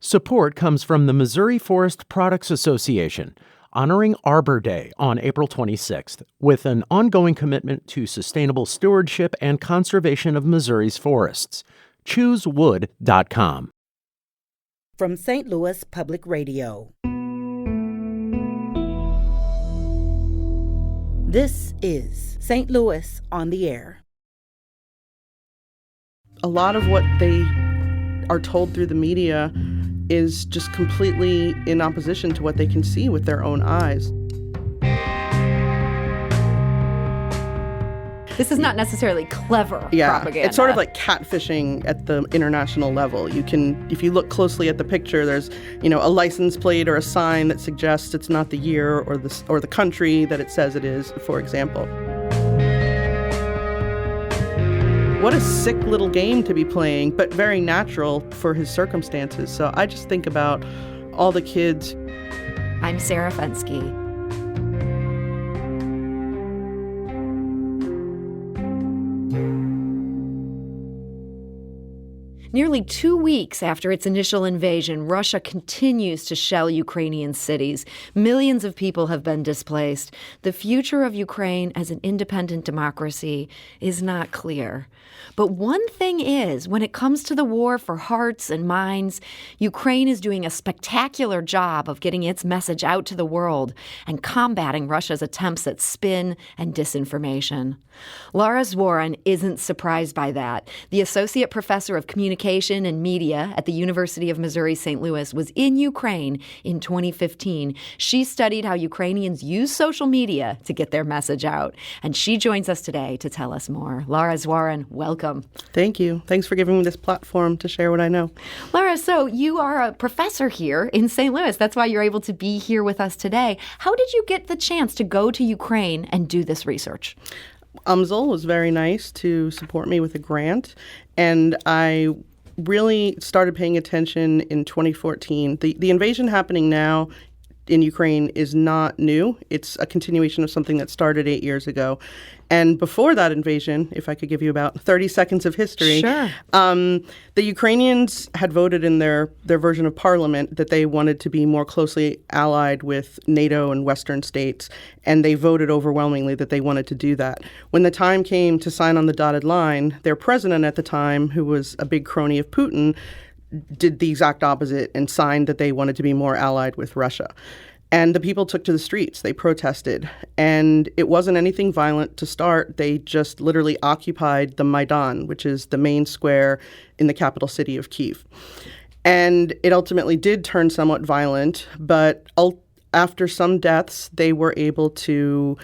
Support comes from the Missouri Forest Products Association, honoring Arbor Day on April 26th, with an ongoing commitment to sustainable stewardship and conservation of Missouri's forests. ChooseWood.com. From St. Louis Public Radio. This is St. Louis on the Air. A lot of what they are told through the media is just completely in opposition to what they can see with their own eyes. This is not necessarily clever propaganda. It's sort of like catfishing at the international level. You can, if you look closely at the picture, there's, a license plate or a sign that suggests it's not the year or the country that it says it is, for example. What a sick little game to be playing, but very natural for his circumstances. So I just think about all the kids. I'm Sarah Fensky. Nearly 2 weeks after its initial invasion, Russia continues to shell Ukrainian cities. Millions of people have been displaced. The future of Ukraine as an independent democracy is not clear. But one thing is, when it comes to the war for hearts and minds, Ukraine is doing a spectacular job of getting its message out to the world and combating Russia's attempts at spin and disinformation. Lara Zwarun isn't surprised by that. The Associate Professor of Communication and Media at the University of Missouri St. Louis was in Ukraine in 2015. She studied how Ukrainians use social media to get their message out. And she joins us today to tell us more. Lara Zwarun, welcome. Thank you. Thanks for giving me this platform to share what I know. Lara, so you are a professor here in St. Louis. That's why you're able to be here with us today. How did you get the chance to go to Ukraine and do this research? UMSL was very nice to support me with a grant, and I really started paying attention in 2014. The invasion happening now in Ukraine is not new. It's a continuation of something that started 8 years ago. And before that invasion, if I could give you about 30 seconds of history, sure. The Ukrainians had voted in their version of parliament that they wanted to be more closely allied with NATO and Western states, and they voted overwhelmingly that they wanted to do that. When the time came to sign on the dotted line, their president at the time, who was a big crony of Putin, did the exact opposite and signed that they wanted to be more allied with Russia. And the people took to the streets. They protested. And it wasn't anything violent to start. They just literally occupied the Maidan, which is the main square in the capital city of Kyiv. And it ultimately did turn somewhat violent, but after some deaths, they were able to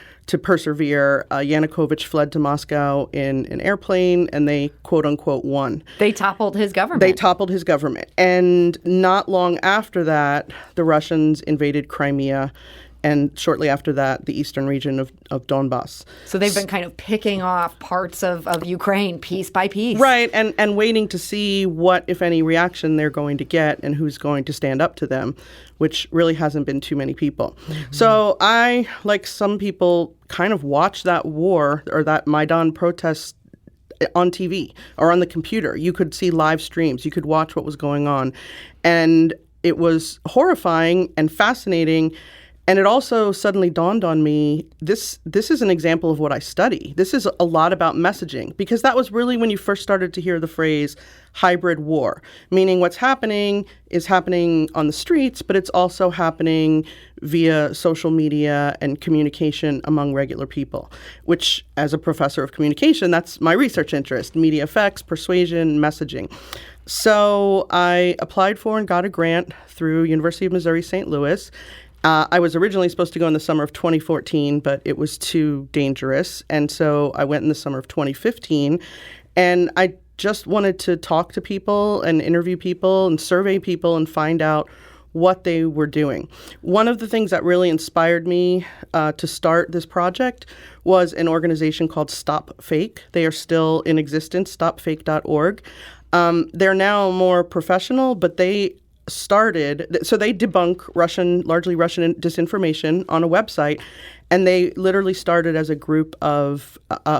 persevere. Yanukovych fled to Moscow in an airplane, and they, quote-unquote, won. They toppled his government. And not long after that, the Russians invaded Crimea, and shortly after that, the eastern region of Donbass. So they've been kind of picking off parts of Ukraine piece by piece. Right, and waiting to see what, if any, reaction they're going to get and who's going to stand up to them, which really hasn't been too many people. Mm-hmm. So I, like some people, kind of watched that war or that Maidan protest on TV or on the computer. You could see live streams. You could watch what was going on. And it was horrifying and fascinating. And it also suddenly dawned on me, this is an example of what I study. This is a lot about messaging, because that was really when you first started to hear the phrase hybrid war, meaning what's happening is happening on the streets, but it's also happening via social media and communication among regular people, which as a professor of communication, that's my research interest, media effects, persuasion, messaging. So I applied for and got a grant through University of Missouri St. Louis. I was originally supposed to go in the summer of 2014, but it was too dangerous. And so I went in the summer of 2015. And I just wanted to talk to people and interview people and survey people and find out what they were doing. One of the things that really inspired me to start this project was an organization called Stop Fake. They are still in existence, stopfake.org. They're now more professional, but they debunk largely Russian disinformation on a website, And they literally started as a group of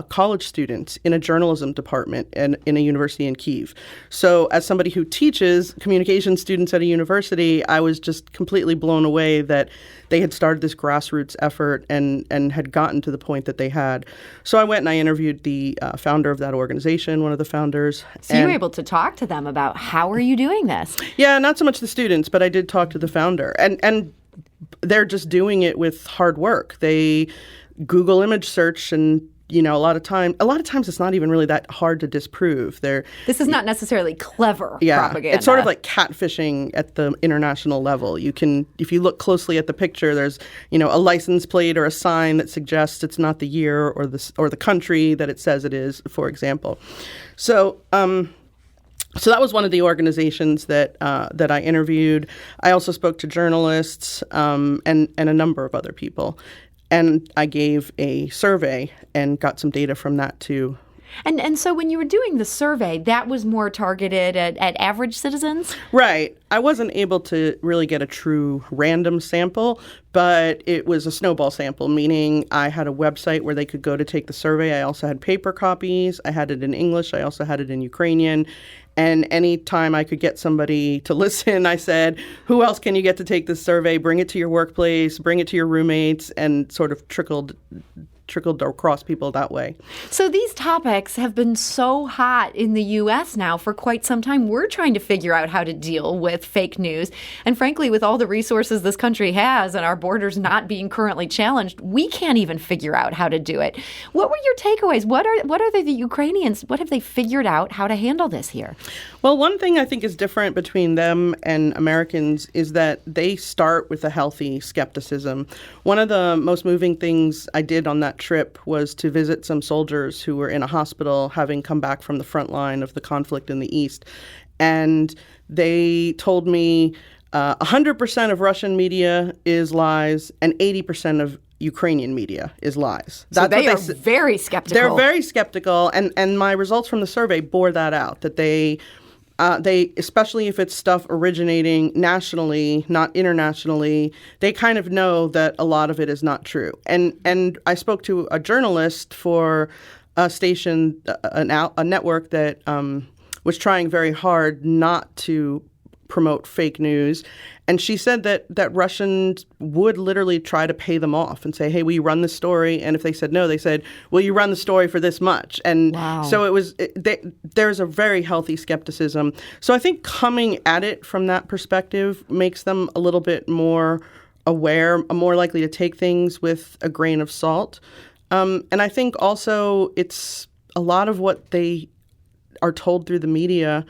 college students in a journalism department in a university in Kyiv. So as somebody who teaches communication students at a university, I was just completely blown away that they had started this grassroots effort and had gotten to the point that they had. So I went and I interviewed the founder of that organization, one of the founders. So you were able to talk to them about how are you doing this? Yeah, not so much the students, but I did talk to the founder. And they're just doing it with hard work. They Google image search, and a lot of times it's not even really that hard to disprove. This is not necessarily clever propaganda. It's sort of like catfishing at the international level. You can, if you look closely at the picture, there's a license plate or a sign that suggests it's not the year or the country that it says it is, for example. So that was one of the organizations that I interviewed. I also spoke to journalists and a number of other people. And I gave a survey and got some data from that too. And so when you were doing the survey, that was more targeted at average citizens? Right. I wasn't able to really get a true random sample, but it was a snowball sample, meaning I had a website where they could go to take the survey. I also had paper copies. I had it in English. I also had it in Ukrainian. And anytime I could get somebody to listen, I said, who else can you get to take this survey? Bring it to your workplace, bring it to your roommates, and sort of trickled across people that way. So these topics have been so hot in the U.S. now for quite some time. We're trying to figure out how to deal with fake news. And frankly, with all the resources this country has and our borders not being currently challenged, we can't even figure out how to do it. What were your takeaways? What are the Ukrainians, what have they figured out how to handle this here? Well, one thing I think is different between them and Americans is that they start with a healthy skepticism. One of the most moving things I did on that trip was to visit some soldiers who were in a hospital having come back from the front line of the conflict in the East. And they told me 100% of Russian media is lies and 80% of Ukrainian media is lies. So they are very skeptical. They're very skeptical, and my results from the survey bore that out, that they, especially if it's stuff originating nationally, not internationally, they kind of know that a lot of it is not true. And I spoke to a journalist for a station, a network that was trying very hard not to promote fake news. And she said that Russians would literally try to pay them off and say, hey, will you run this story? And if they said no, they said, will you run the story for this much? And so there's a very healthy skepticism. So I think coming at it from that perspective makes them a little bit more aware, more likely to take things with a grain of salt. And I think also it's a lot of what they are told through the media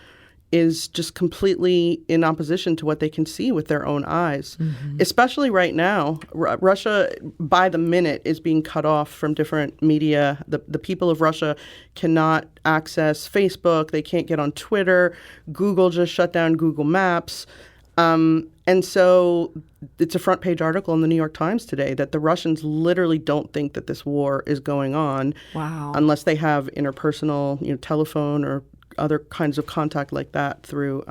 is just completely in opposition to what they can see with their own eyes. Mm-hmm. Especially right now, Russia, by the minute, is being cut off from different media. The people of Russia cannot access Facebook. They can't get on Twitter. Google just shut down Google Maps. And so it's a front page article in the New York Times today that the Russians literally don't think that this war is going on unless they have interpersonal, telephone or other kinds of contact like that through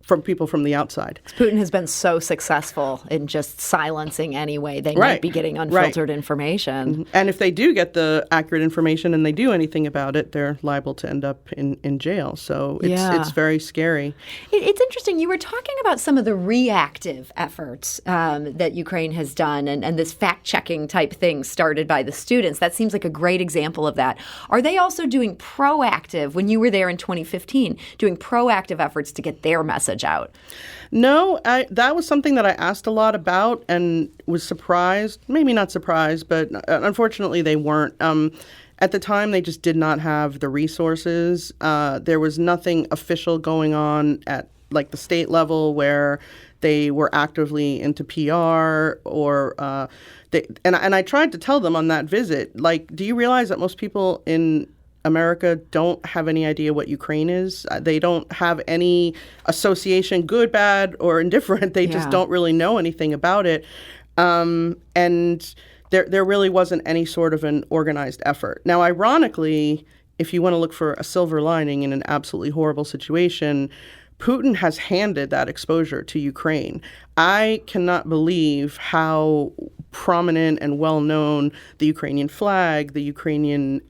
from people from the outside. Putin has been so successful in just silencing anyway. They might be getting unfiltered information. And if they do get the accurate information and they do anything about it, they're liable to end up in jail. So it's very scary. It's interesting. You were talking about some of the reactive efforts that Ukraine has done and this fact-checking type thing started by the students. That seems like a great example of that. Are they also doing proactive, when you were there in 2015, doing proactive efforts to get their message out? No, that was something that I asked a lot about and was surprised, maybe not surprised, but unfortunately they weren't. At the time, they just did not have the resources. There was nothing official going on at like the state level where they were actively into PR or and I tried to tell them on that visit, like, do you realize that most people in America don't have any idea what Ukraine is? They don't have any association, good, bad, or indifferent. They just don't really know anything about it. And there really wasn't any sort of an organized effort. Now, ironically, if you want to look for a silver lining in an absolutely horrible situation, Putin has handed that exposure to Ukraine. I cannot believe how prominent and well-known the Ukrainian flag, the Ukrainian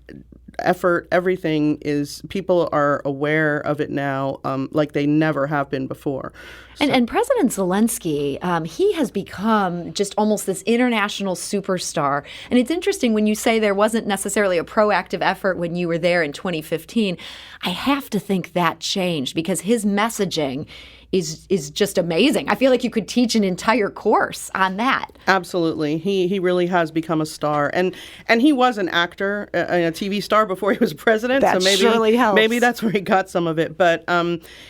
effort, everything is. People are aware of it now like they never have been before. And President Zelensky, he has become just almost this international superstar. And it's interesting when you say there wasn't necessarily a proactive effort when you were there in 2015. I have to think that changed because his messaging is just amazing. I feel like you could teach an entire course on that. Absolutely. He really has become a star. And he was an actor, a TV star before he was president. That so maybe, surely helps. Maybe that's where he got some of it. But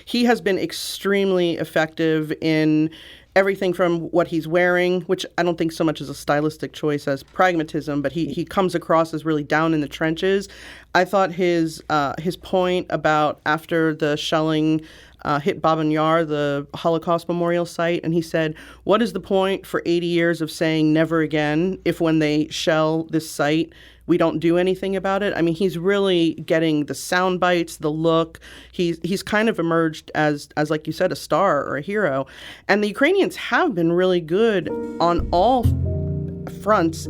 he has been extremely effective in everything from what he's wearing, which I don't think so much is a stylistic choice as pragmatism, but he comes across as really down in the trenches. I thought his point about after the shelling hit Babin Yar, the Holocaust memorial site, and he said, what is the point for 80 years of saying never again if when they shell this site, we don't do anything about it? I mean, he's really getting the sound bites, the look. He's kind of emerged as like you said, a star or a hero. And the Ukrainians have been really good on all fronts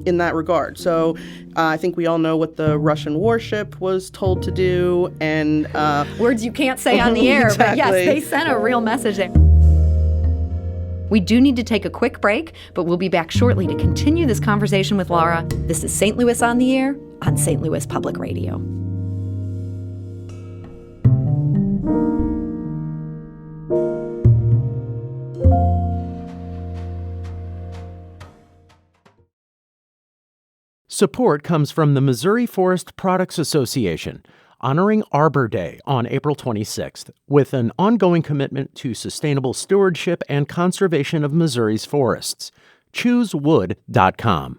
in that regard. So I think we all know what the Russian warship was told to do, and words you can't say on the air, exactly. But yes, they sent a real message there. We do need to take a quick break, but we'll be back shortly to continue this conversation with Lara. This is St. Louis on the Air on St. Louis Public Radio. Support comes from the Missouri Forest Products Association, honoring Arbor Day on April 26th, with an ongoing commitment to sustainable stewardship and conservation of Missouri's forests. ChooseWood.com.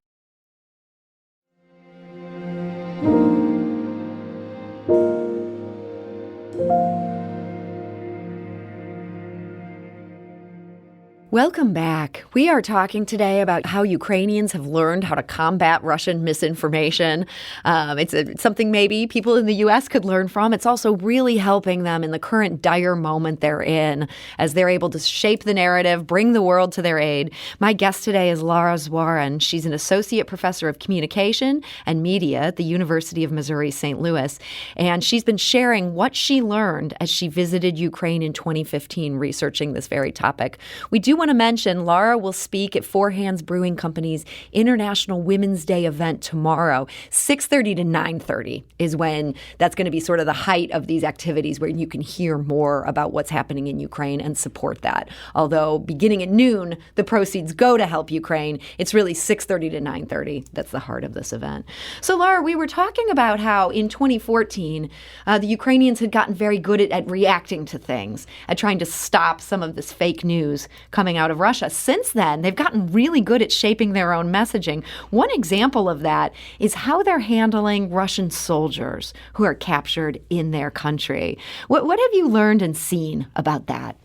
Welcome back. We are talking today about how Ukrainians have learned how to combat Russian misinformation. It's something maybe people in the U.S. could learn from. It's also really helping them in the current dire moment they're in as they're able to shape the narrative, bring the world to their aid. My guest today is Lara Zwarun. She's an associate professor of communication and media at the University of Missouri, St. Louis. And she's been sharing what she learned as she visited Ukraine in 2015, researching this very topic. We do want to mention Lara will speak at Four Hands Brewing Company's International Women's Day event tomorrow. 6:30 to 9:30 is when that's going to be sort of the height of these activities where you can hear more about what's happening in Ukraine and support that. Although beginning at noon, the proceeds go to help Ukraine. It's really 6:30 to 9:30. That's the heart of this event. So Lara, we were talking about how in 2014, the Ukrainians had gotten very good at reacting to things, at trying to stop some of this fake news coming out of Russia. Since then, they've gotten really good at shaping their own messaging. One example of that is how they're handling Russian soldiers who are captured in their country. What have you learned and seen about that?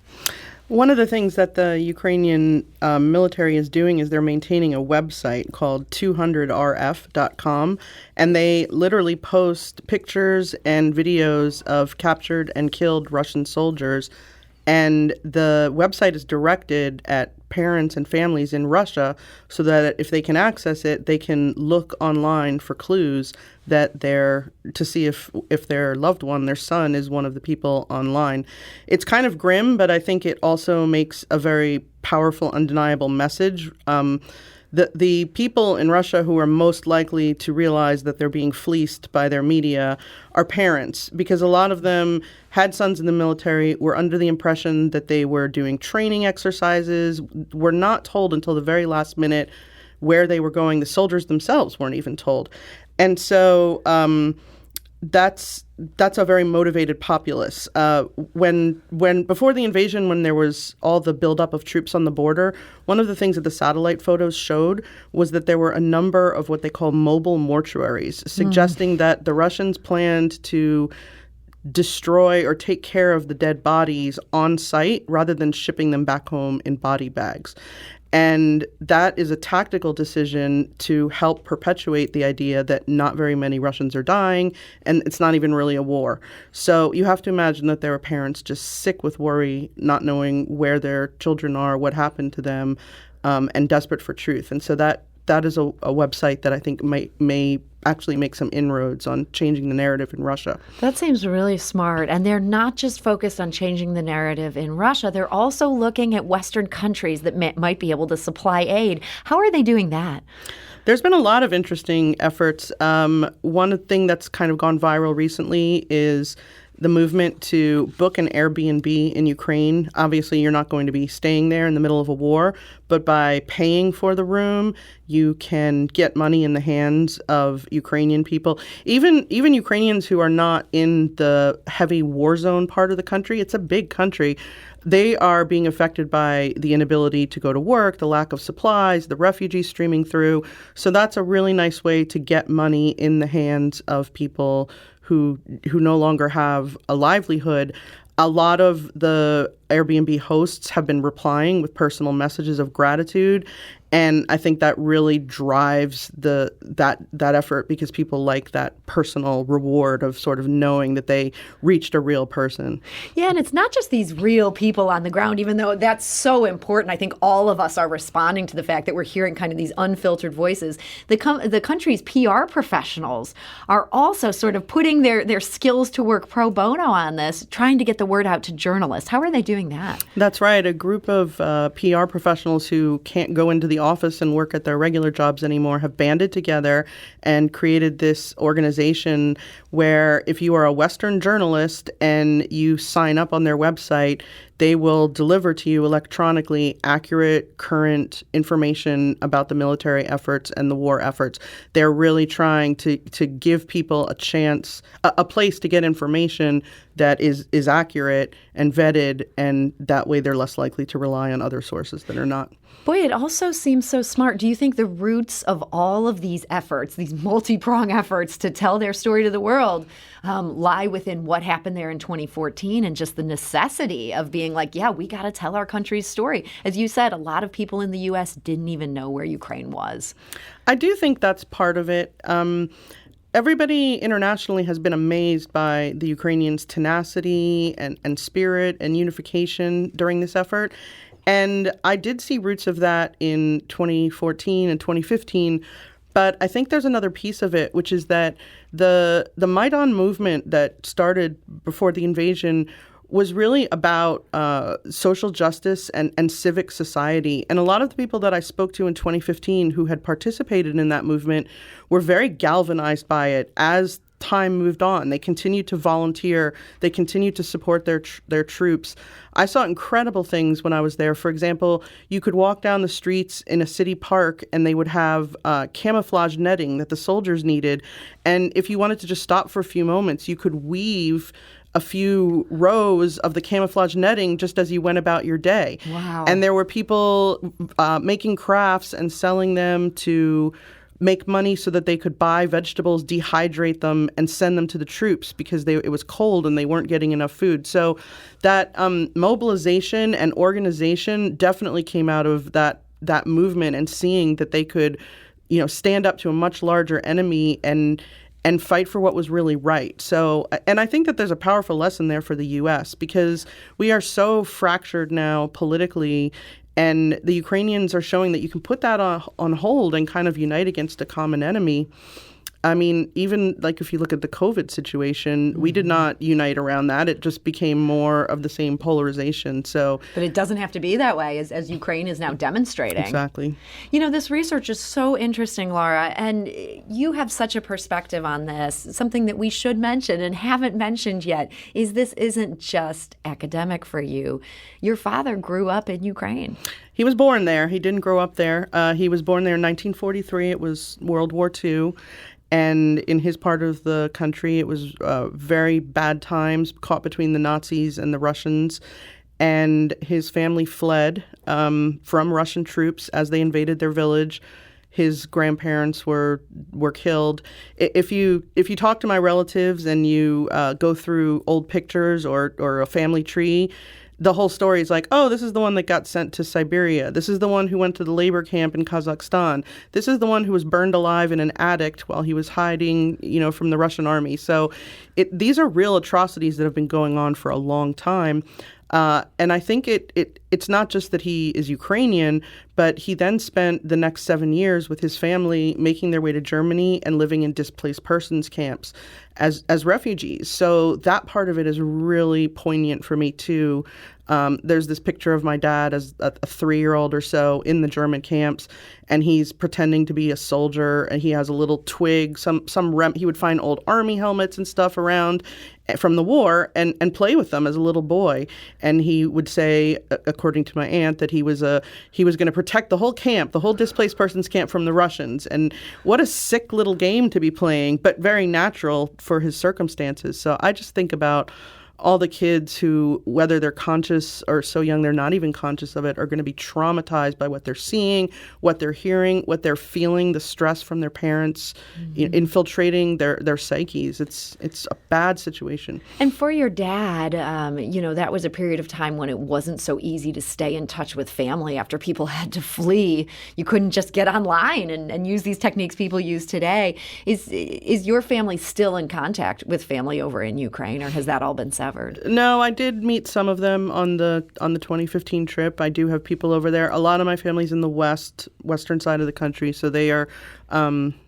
One of the things that the Ukrainian military is doing is they're maintaining a website called 200rf.com, and they literally post pictures and videos of captured and killed Russian soldiers. And the website is directed at parents and families in Russia so that if they can access it, they can look online for clues that to see if their loved one, their son, is one of the people online. It's kind of grim, but I think it also makes a very powerful, undeniable message. The people in Russia who are most likely to realize that they're being fleeced by their media are parents, because a lot of them had sons in the military, were under the impression that they were doing training exercises, were not told until the very last minute where they were going. The soldiers themselves weren't even told. And so that's a very motivated populace. When before the invasion, when there was all the buildup of troops on the border, one of the things that the satellite photos showed was that there were a number of what they call mobile mortuaries, suggesting that the Russians planned to destroy or take care of the dead bodies on site rather than shipping them back home in body bags. And that is a tactical decision to help perpetuate the idea that not very many Russians are dying, and it's not even really a war. So you have to imagine that there are parents just sick with worry, not knowing where their children are, what happened to them, and desperate for truth. And so that is a website that I think may actually make some inroads on changing the narrative in Russia. That seems really smart. And they're not just focused on changing the narrative in Russia. They're also looking at Western countries that might be able to supply aid. How are they doing that? There's been a lot of interesting efforts. One thing that's kind of gone viral recently is the movement to book an Airbnb in Ukraine. Obviously, you're not going to be staying there in the middle of a war, but by paying for the room, you can get money in the hands of Ukrainian people. Even Ukrainians who are not in the heavy war zone part of the country, it's a big country. They are being affected by the inability to go to work, the lack of supplies, the refugees streaming through. So that's a really nice way to get money in the hands of people who no longer have a livelihood. A lot of the Airbnb hosts have been replying with personal messages of gratitude, and I think that really drives that effort because people like that personal reward of sort of knowing that they reached a real person. Yeah, and it's not just these real people on the ground, even though that's so important. I think all of us are responding to the fact that we're hearing kind of these unfiltered voices. The country's PR professionals are also sort of putting their skills to work pro bono on this, trying to get the word out to journalists. How are they doing that? That's right. A group of PR professionals who can't go into the office and work at their regular jobs anymore have banded together and created this organization where if you are a Western journalist and you sign up on their website, they will deliver to you electronically accurate, current information about the military efforts and the war efforts. They're really trying to give people a chance, a place to get information that is accurate and vetted, and that way they're less likely to rely on other sources that are not. Boy, it also seems so smart. Do you think the roots of all of these efforts, these multi-pronged efforts to tell their story to the world, lie within what happened there in 2014 and just the necessity of being like, yeah, we got to tell our country's story? As you said, a lot of people in the U.S. didn't even know where Ukraine was. I do think that's part of it. Everybody internationally has been amazed by the Ukrainians' tenacity and spirit and unification during this effort. And I did see roots of that in 2014 and 2015. But I think there's another piece of it, which is that the Maidan movement that started before the invasion was really about social justice and civic society. And a lot of the people that I spoke to in 2015 who had participated in that movement were very galvanized by it as time moved on. They continued to volunteer. They continued to support their troops. I saw incredible things when I was there. For example, you could walk down the streets in a city park and they would have camouflage netting that the soldiers needed. And if you wanted to just stop for a few moments, you could weave a few rows of the camouflage netting just as you went about your day. Wow. And there were people making crafts and selling them to make money so that they could buy vegetables, dehydrate them, and send them to the troops because it was cold and they weren't getting enough food. So that mobilization and organization definitely came out of that movement and seeing that they could, stand up to a much larger enemy and fight for what was really right. So, and I think that there's a powerful lesson there for the U.S. because we are so fractured now politically. And the Ukrainians are showing that you can put that on hold and kind of unite against a common enemy. I mean, even like if you look at the COVID situation, we did not unite around that. It just became more of the same polarization. But it doesn't have to be that way, as Ukraine is now demonstrating. Exactly. This research is so interesting, Lara, and you have such a perspective on this. Something that we should mention and haven't mentioned yet is this isn't just academic for you. Your father grew up in Ukraine. He was born there. He didn't grow up there. He was born there in 1943. It was World War II. And in his part of the country, it was very bad times, caught between the Nazis and the Russians. And his family fled from Russian troops as they invaded their village. his grandparents were killed. If you talk to my relatives and you go through old pictures or a family tree, the whole story is like, oh, this is the one that got sent to Siberia. This is the one who went to the labor camp in Kazakhstan. This is the one who was burned alive in an attic while he was hiding, from the Russian army. So these are real atrocities that have been going on for a long time. And I think it's not just that he is Ukrainian, but he then spent the next 7 years with his family making their way to Germany and living in displaced persons camps as refugees. So that part of it is really poignant for me, too. There's this picture of my dad as a 3-year-old or so in the German camps, and he's pretending to be a soldier, and he has a little twig, he would find old army helmets and stuff around from the war and play with them as a little boy. And he would say, according to my aunt, that he was going to protect the whole camp, the whole displaced persons camp from the Russians. And what a sick little game to be playing, but very natural for his circumstances. So I just think about all the kids who, whether they're conscious or so young they're not even conscious of it, are going to be traumatized by what they're seeing, what they're hearing, what they're feeling, the stress from their parents infiltrating their psyches. It's a bad situation. And for your dad, that was a period of time when it wasn't so easy to stay in touch with family after people had to flee. You couldn't just get online and use these techniques people use today. Is your family still in contact with family over in Ukraine, or has that all been severed? No, I did meet some of them on the 2015 trip. I do have people over there. A lot of my family's in the western side of the country, so they are.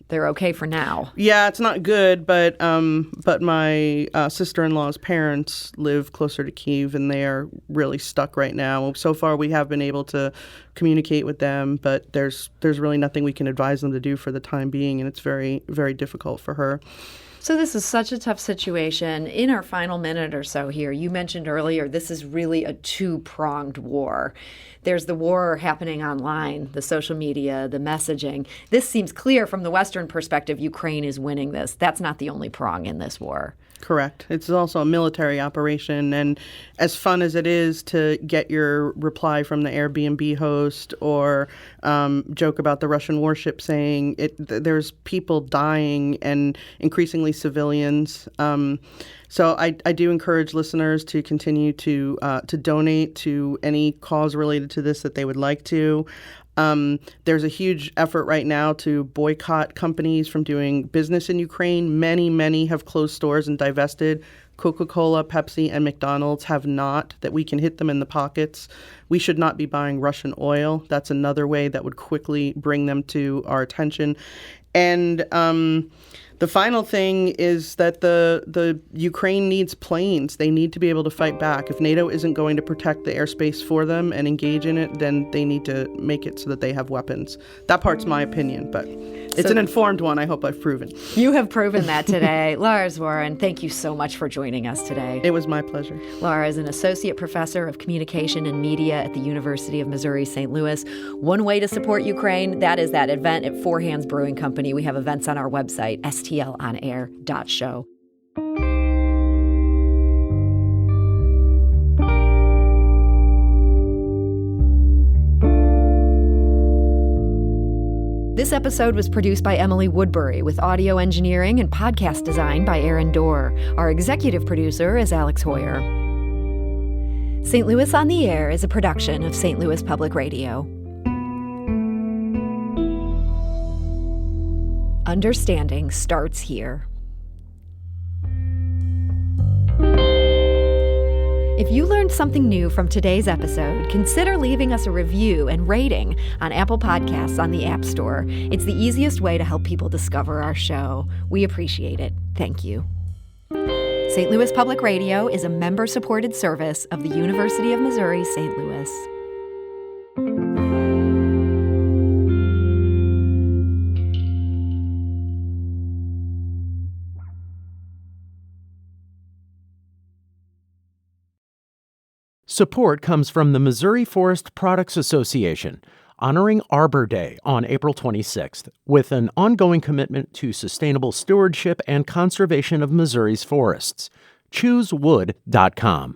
They're okay for now. Yeah, it's not good, but my sister-in-law's parents live closer to Kyiv, and they are really stuck right now. So far, we have been able to communicate with them, but there's really nothing we can advise them to do for the time being, and it's very, very difficult for her. So this is such a tough situation. In our final minute or so here, you mentioned earlier this is really a two-pronged war. There's the war happening online, the social media, the messaging. This seems clear from the Western perspective. Ukraine is winning this. That's not the only prong in this war. Correct. It's also a military operation, and as fun as it is to get your reply from the Airbnb host or joke about the Russian warship saying there's people dying and increasingly civilians. So I do encourage listeners to continue to donate to any cause related to this that they would like to. There's a huge effort right now to boycott companies from doing business in Ukraine. Many have closed stores and divested. Coca-Cola, Pepsi, and McDonald's have not, that we can hit them in the pockets. We should not be buying Russian oil. That's another way that would quickly bring them to our attention. And the final thing is that the Ukraine needs planes. They need to be able to fight back. If NATO isn't going to protect the airspace for them and engage in it, then they need to make it so that they have weapons. That part's my opinion, but it's an informed one. I hope I've proven. You have proven that today. Lara Zwarun, thank you so much for joining us today. It was my pleasure. Lara is an associate professor of communication and media at the University of Missouri St. Louis. One way to support Ukraine, that is that event at Four Hands Brewing Company. We have events on our website, stlonair.show. This episode was produced by Emily Woodbury with audio engineering and podcast design by Aaron Dorr. Our executive producer is Alex Hoyer. St. Louis on the Air is a production of St. Louis Public Radio. Understanding starts here. If you learned something new from today's episode, consider leaving us a review and rating on Apple Podcasts on the App Store. It's the easiest way to help people discover our show. We appreciate it. Thank you. St. Louis Public Radio is a member-supported service of the University of Missouri St. Louis. Support comes from the Missouri Forest Products Association, honoring Arbor Day on April 26th, with an ongoing commitment to sustainable stewardship and conservation of Missouri's forests. ChooseWood.com.